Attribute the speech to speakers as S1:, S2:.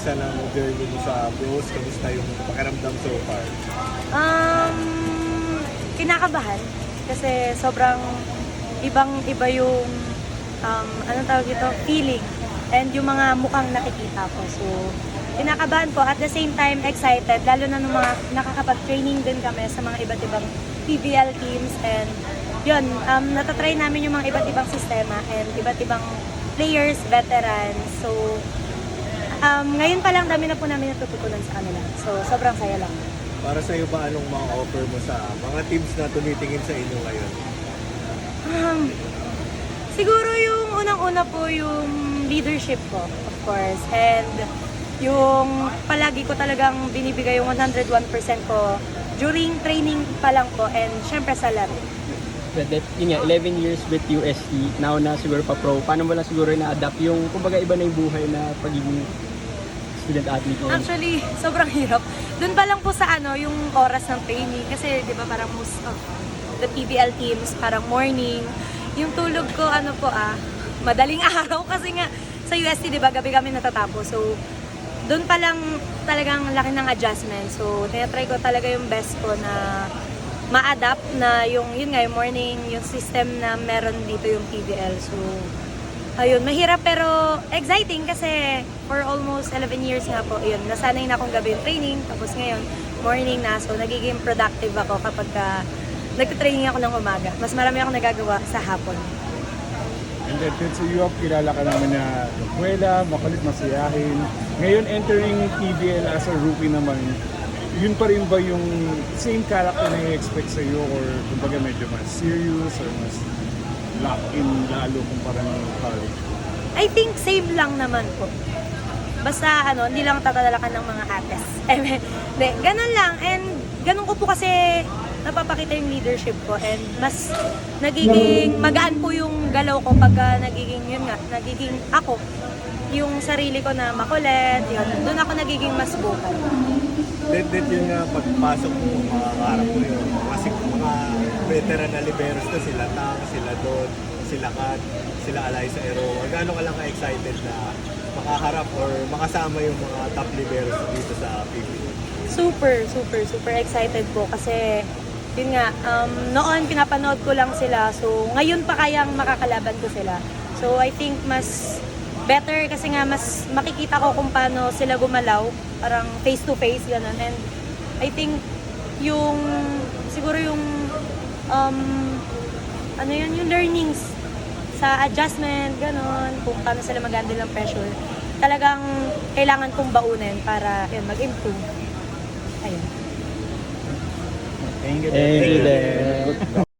S1: umpisa ng journey mo sa Bros? Kamusta yung pakiramdam so far?
S2: Kinakabahan kasi sobrang ibang-iba yung anong tawag dito, feeling and yung mga mukhang nakikita ko. So, kinakabahan po. At the same time, excited. Lalo na nung mga nakakapag-training din kami sa mga iba't ibang PBL teams. And yun, natatry namin yung mga iba't ibang sistema and iba't ibang players, veterans. So, ngayon pa lang dami na po namin natututunan sa kanila. So, sobrang saya lang.
S1: Para sa'yo ba, anong mga offer mo sa mga teams na tumitingin sa inyo ngayon?
S2: Siguro yung unang-una po yung leadership ko, of course. And yung palagi ko talagang binibigay yung 101% ko during training pa lang po and syempre sa laro.
S3: Yun nga, 11 years with UST, now na siguro pa pro, paano mo lang siguro na-adapt yung, kumbaga iba na yung buhay na pagiging student athlete ngayon?
S2: Actually, sobrang hirap. Doon pa lang po sa yung oras ng training. Kasi di ba parang most of the PBL teams, parang morning. Yung tulog ko, madaling araw kasi nga sa UST, di ba, gabi kami natatapos. So, doon pa lang talagang laki ng adjustment. So, tinatry ko talaga yung best ko na ma-adapt na yung morning, yung system na meron dito yung PBL. So, ayun, mahirap pero exciting kasi for almost 11 years nga po, yun, nasanay na akong gabi yung training, tapos ngayon, morning na. So, nagiging productive ako kapag nagtitraining ako ng umaga. Mas marami akong nagagawa sa hapon.
S4: And then, sa UP, kilala ka naman na eskwela, makulit, masiyahin. Ngayon, entering PBL as a rookie naman, yun pa rin ba yung same character na i-expect sa'yo or kumbaga medyo mas serious or mas lock-in lalo kumpara ng college?
S2: I think same lang naman po. Basta hindi lang tatalalakan ng mga ates. Hindi, ganun lang. And ganun ko po kasi napapakita yung leadership ko and mas nagiging magaan po yung galaw ko pag nagiging ako. Yung sarili ko na makulit, yun. Doon ako nagiging mas vocal.
S1: Then yun nga, pagpasok mo, makakaharap mo yung mga veteran na liberos na sila Tang, sila Don, sila Kat, sila Alyssa Eroa. Gaano ka lang ka-excited na makaharap or makasama yung mga top liberos dito sa PBL?
S2: Super excited po kasi yun nga, noon pinapanood ko lang sila. So, ngayon pa kayang makakalaban ko sila. So, I think mas better kasi nga mas makikita ko kung paano sila gumalaw, parang face to face ganun. And I think siguro yung yung learnings sa adjustment ganun, kung paano sila mag-handle ng pressure. Talagang kailangan kong baunin para yun, mag-improve. Ayun.
S4: Thank you.
S3: Thank you.